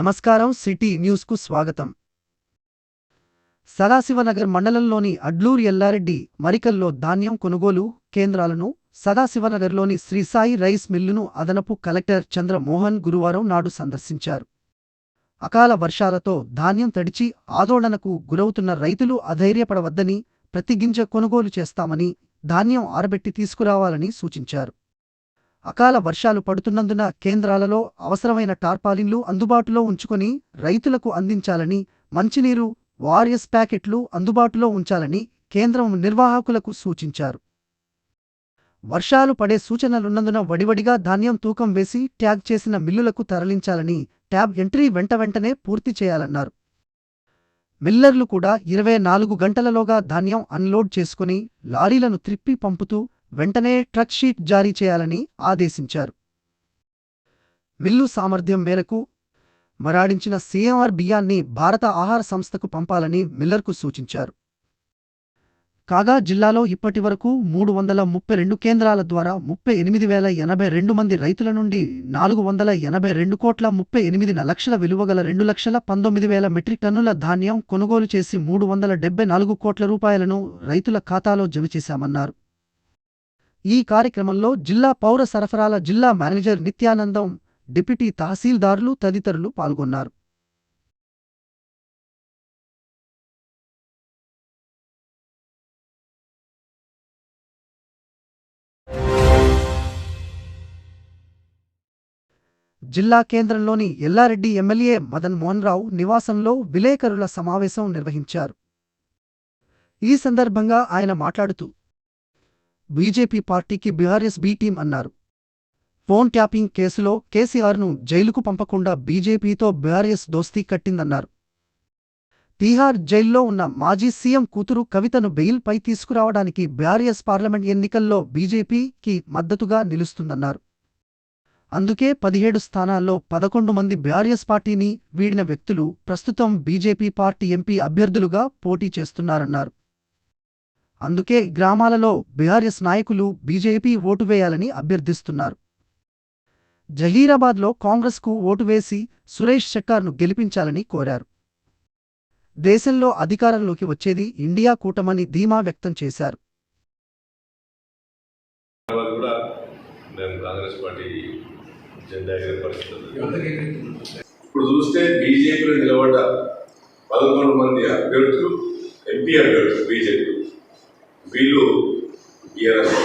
నమస్కారం. సిటీ న్యూస్కు స్వాగతం. సదాశివనగర్ మండలంలోని అడ్లూరు ఎల్లారెడ్డి మరికల్లో ధాన్యం కొనుగోలు కేంద్రాలను, సదాశివనగర్లోని శ్రీ సాయి రైస్ మిల్లును అదనపు కలెక్టర్ చంద్రమోహన్ గురువారం నాడు సందర్శించారు. అకాల వర్షాలతో ధాన్యం తడిచి ఆందోళనకు గురవుతున్న రైతులు అధైర్యపడవద్దని, ప్రతి గింజ కొనుగోలు చేస్తామని, ధాన్యం ఆరబెట్టి తీసుకురావాలని సూచించారు. అకాల వర్షాలు పడుతున్నందున కేంద్రాలలో అవసరమైన టార్పాలిన్లు అందుబాటులో ఉంచుకొని రైతులకు అందించాలని, మంచినీరు, వారియస్ ప్యాకెట్లు అందుబాటులో ఉంచాలని కేంద్రం నిర్వాహకులకు సూచించారు. వర్షాలు పడే సూచనలున్నందున వడివడిగా ధాన్యం తూకం వేసి ట్యాగ్ చేసిన మిల్లులకు తరలించాలని, ట్యాబ్ ఎంట్రీ వెంటనే పూర్తి చేయాలన్నారు. మిల్లర్లు కూడా 24 గంటలలోగా ధాన్యం అన్లోడ్ చేసుకుని లారీలను త్రిప్పి పంపుతూ వెంటనే ట్రక్ షీట్ జారీ చేయాలని ఆదేశించారు. మిల్లు సామర్థ్యం మేరకు మరాడించిన సీఎంఆర్ బియ్యాన్ని భారత ఆహార సంస్థకు పంపాలని మిల్లర్కు సూచించారు. కాగా జిల్లాలో ఇప్పటివరకు 332 కేంద్రాల ద్వారా 38,082 మంది రైతుల నుండి 482,38,00,000 విలువ గల 2,19,000 మెట్రిక్ టన్నుల ధాన్యం కొనుగోలు చేసి 374 కోట్ల రూపాయలను రైతుల ఖాతాలో జమ చేశామన్నారు. ఈ కార్యక్రమంలో జిల్లా పౌర సరఫరాల జిల్లా మేనేజర్ నిత్యానందం, డిప్యూటీ తహసీల్దార్లు తదితరులు పాల్గొన్నారు. జిల్లా కేంద్రంలోని ఎల్లారెడ్డి ఎమ్మెల్యే మదన్ మోహన్ రావు నివాసంలో విలేకరుల సమావేశం నిర్వహించారు. ఈ సందర్భంగా ఆయన మాట్లాడుతూ, బీజేపీ పార్టీకి బీఆర్ఎస్ బి టీం అన్నారు. ఫోన్ ట్యాపింగ్ కేసులో కేసీఆర్ను జైలుకు పంపకుండా బీజేపీతో బీఆర్ఎస్ దోస్తీ కట్టిందన్నారు. తీహార్ జైల్లో ఉన్న మాజీ సీఎం కూతురు కవితను బెయిల్పై తీసుకురావడానికి బీఆర్ఎస్ పార్లమెంట్ ఎన్నికల్లో బీజేపీకి మద్దతుగా నిలుస్తుందన్నారు. అందుకే 17 స్థానాల్లో 11 మంది బీఆర్ఎస్ పార్టీని వీడిన వ్యక్తులు ప్రస్తుతం బీజేపీ పార్టీ ఎంపీ అభ్యర్థులుగా పోటీ చేస్తున్నారన్నారు. అందుకే గ్రామాలలో బీఆర్ఎస్ నాయకులు బీజేపీ ఓటు వేయాలని అభ్యర్థిస్తున్నారు. జహీరాబాద్లో కాంగ్రెస్కు ఓటు వేసి సురేష్ షెట్టార్ను గెలిపించాలని కోరారు. దేశంలో అధికారంలోకి వచ్చేది ఇండియా కూటమని ధీమా వ్యక్తం చేశారు. ఇప్పుడు చూస్తే బీజేపీలో నిలబడ్డ 11 మంది అభ్యర్థులు ఎంపీ అభ్యర్థులు బీజేపీ, వీళ్ళు బీఆర్ఎస్.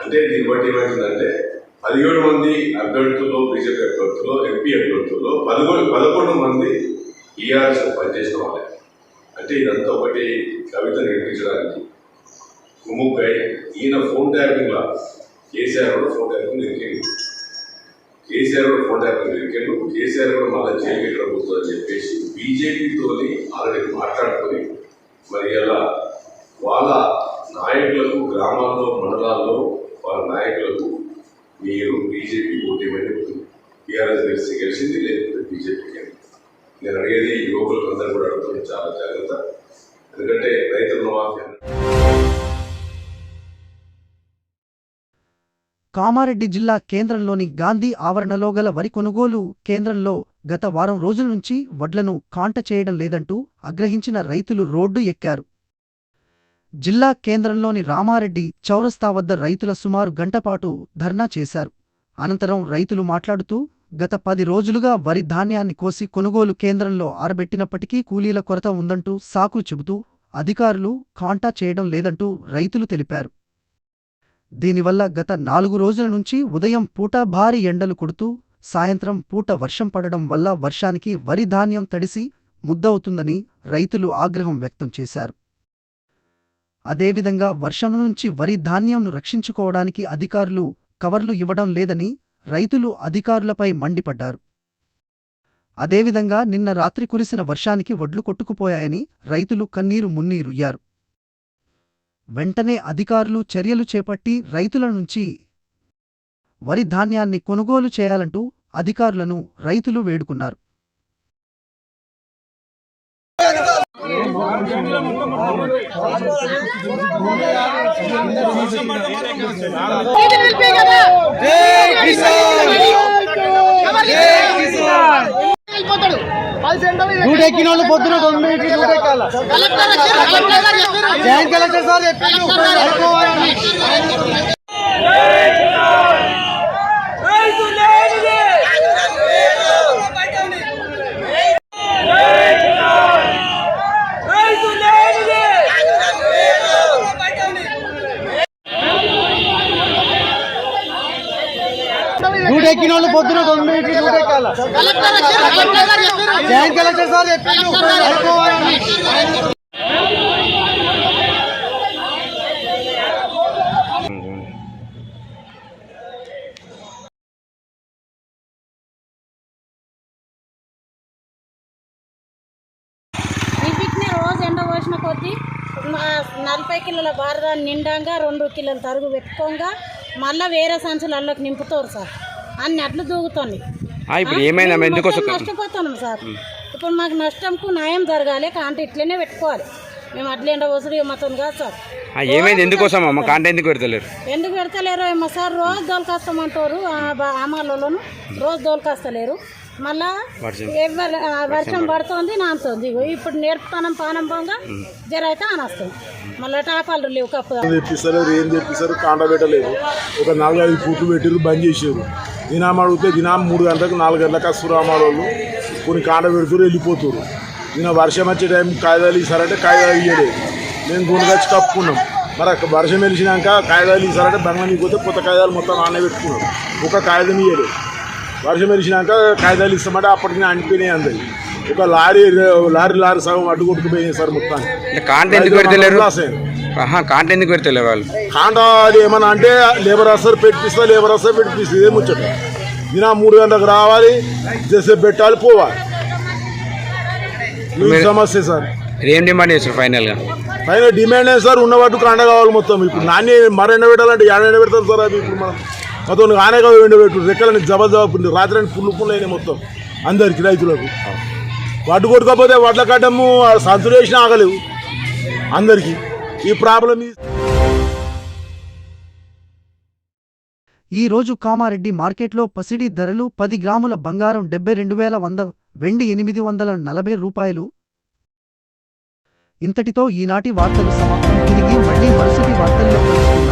అంటే దీన్ని బట్టి ఏమైందంటే 17 మంది అభ్యర్థుల్లో బీజేపీ అభ్యర్థుల్లో ఎంపీ అభ్యర్థుల్లో 11 మంది బీఆర్ఎస్ పనిచేసిన వాళ్ళే. అంటే ఇదంతా ఒకటి కవితను గెలిపించడానికి గుమ్ముక్కై ఈయన ఫోన్ ట్యాపింగ్లా కేసీఆర్ కూడా ఫోన్ ట్యాపింగ్ దొరికింది. కేసీఆర్ కూడా ఫోన్ ట్యాపింగ్ దొరికిండు. కేసీఆర్ కూడా మళ్ళీ జైలు ఎక్కడ పోతుందని చెప్పేసి బీజేపీతోని ఆల్రెడీ మాట్లాడుకొని మరి ఇలా వాళ్ళ నాయకులకు గ్రామాల్లో మండలాల్లో వాళ్ళ నాయకులకు మీరు బీజేపీ ఓటేమని బీఆర్ఎస్ గెలిచింది, లేకపోతే బీజేపీ. నేను అడిగేది యువకులకు అందరూ కూడా అడుగుతుంది చాలా జాగ్రత్త. ఎందుకంటే రైతుల మాఫీ. కామారెడ్డి జిల్లా కేంద్రంలోని గాంధీ ఆవరణలో గల వరి కొనుగోలు కేంద్రంలో గత వారం రోజుల నుంచి వడ్లను కాంట చేయడం లేదంటూ ఆగ్రహించిన రైతులు రోడ్డు ఎక్కారు. జిల్లా కేంద్రంలోని రామారెడ్డి చౌరస్తా వద్ద రైతుల సుమారు గంటపాటు ధర్నా చేశారు. అనంతరం రైతులు మాట్లాడుతూ, గత 10 రోజులుగా వరి ధాన్యాన్ని కోసి కొనుగోలు కేంద్రంలో ఆరబెట్టినప్పటికీ కూలీల కొరత ఉందంటూ సాకులు చెబుతూ అధికారులు కాంటా చేయడం లేదంటూ రైతులు తెలిపారు. దీనివల్ల గత 4 రోజుల నుంచి ఉదయం పూట భారీ ఎండలు కొడుతూ సాయంత్రం పూట వర్షం పడడం వల్ల వర్షానికి వరి ధాన్యం తడిసి ముద్దవుతుందని రైతులు ఆగ్రహం వ్యక్తం చేశారు. అదేవిధంగా వర్షం నుంచి వరి ధాన్యంను రక్షించుకోవడానికి అధికారులు కవర్లు ఇవ్వడం లేదని రైతులు అధికారులపై మండిపడ్డారు. అదేవిధంగా నిన్న రాత్రి కురిసిన వర్షానికి వడ్లు కొట్టుకుపోయాయని రైతులు కన్నీరు మున్నీరుయ్యారు. వెంటనే అధికారులు చర్యలు చేపట్టి రైతుల నుంచి వరి ధాన్యాన్ని కొనుగోలు చేయాలంటూ అధికారులను రైతులు వేడుకున్నారు. డ్యూటీ ఎక్కిన వాళ్ళు పొద్దున 9 డ్యూటీ ఎక్కాల. జాయింట్ కలెక్టర్ సార్ చెప్పిండు అయిపోవాలని. డ్యూటీ ఎక్కిన వాళ్ళు పొద్దున 9 డ్యూటీ ఎక్కాల. జాయింట్ కలెక్టర్ సార్ చెప్పిండు అయిపోవాలని. వీటిని రోజు ఎండ పోసిన కొద్దీ 40 కిలోల బార నిండంగా 2 కిలోల తరుగు పెట్టుకోగా మళ్ళీ వేరే సంచులలోకి నింపుతారు సార్. అన్ని అట్లు దూగుతుంది. ఇప్పుడు ఏమైనా నష్టపోతున్నాం సార్. ఇప్పుడు మాకు నష్టంకు న్యాయం జరగాలి. కాంటే ఇట్లనే పెట్టుకోవాలి. మేము అట్లా ఎండ పోసుడు మొత్తం కాదు సార్. ఏమైంది ఎందుకోసం అమ్మ కాంట ఎందుకు పెడతలేరు? ఎందుకు పెడతలేరు ఏమో సార్. రోజు దోలుకొస్తామంటారు. అమ్మాళ్ళను రోజు దోలుకొస్తలేరు. మళ్ళా వర్షం పడుతుంది నానుతుంది. ఇప్పుడు నేర్పుతానం పానం పోగా జర అయితే ఆనొస్తుంది. మళ్ళీ టాపాలు లేవు కప్పు తెప్పిస్తారు. ఏం తెప్పిస్తారు? కాండ పెట్టలేదు. ఒక 4-5 పూట్లు పెట్టారు, బంద్ చేసారు. దినాం అడిగితే దినాం 3 గంటలకు 4 గంటలకు వస్తారు అమ్మాళ్ళు. కొన్ని కాండ పెడుతురు వెళ్ళిపోతారు. నిన్న వర్షం వచ్చే టైం కాగితాలు ఇస్తారంటే కాగితాలు ఇయ్యలేదు. మేము గుణగచ్చి కప్పుకున్నాం. మరి వర్షం వెలిసినాక కాగితాలు ఇస్తారంటే బంగ్లా పోతే కొత్త కాగితాలు మొత్తం నాన్న పెట్టుకున్నాం. ఒక కాగితం ఇయ్యలేదు. వర్షం వెలిసినాక కాగితాలు ఇస్తామంటే అప్పటికి అనిపోయినాయి అందరి. ఒక లారీ సగం అడ్డు కొట్టుకుపోయినాయి సార్ మొత్తానికి. కాంట ఎందుకు పెడతలేరు? కాంట ఎందుకు పెడతలేరు వాళ్ళు? కాంట అది ఏమన్నా అంటే లేబర్ వస్తారు పెట్టిస్తా, లేబర్ వస్తారు పెట్టిస్తుంది. ఇదే ముచ్చట. దినా 3 గంటలకు రావాలి, చేసే పెట్టాలి, పోవాలి. సమస్య సార్. ఏం డిమాండ్ చేస్తారు ఫైనల్గా? ఫైనల్ డిమాండ్ ఏ సార్, ఉన్నవాటు కాండ కావాలి మొత్తం. ఇప్పుడు నాణ్య మరి ఎండ పెట్టాలంటే ఎండ పెడతారు సార్. అది ఇప్పుడు మనం మొత్తం ఆనే కాదు ఎండ పెట్టు రెక్కలని జబర్దబ్ రాత్రి పుల్లు అయినాయి మొత్తం అందరికి రైతులకు. వడ్డు కొట్టుకపోతే వడ్ల కట్టము సంతులు వేసినా ఆగలేవు అందరికీ. ఈ ప్రాబ్లం ఈ రోజు కామారెడ్డి మార్కెట్లో పసిడి ధరలు 10 గ్రాముల బంగారం 72,100, వెండి 840 రూపాయలు. ఇంతటితో ఈనాటి వార్తలు సమాప్తం. తిరిగి మళ్ళీ మరుసటి వార్తల్లో కలుసుకుందాం.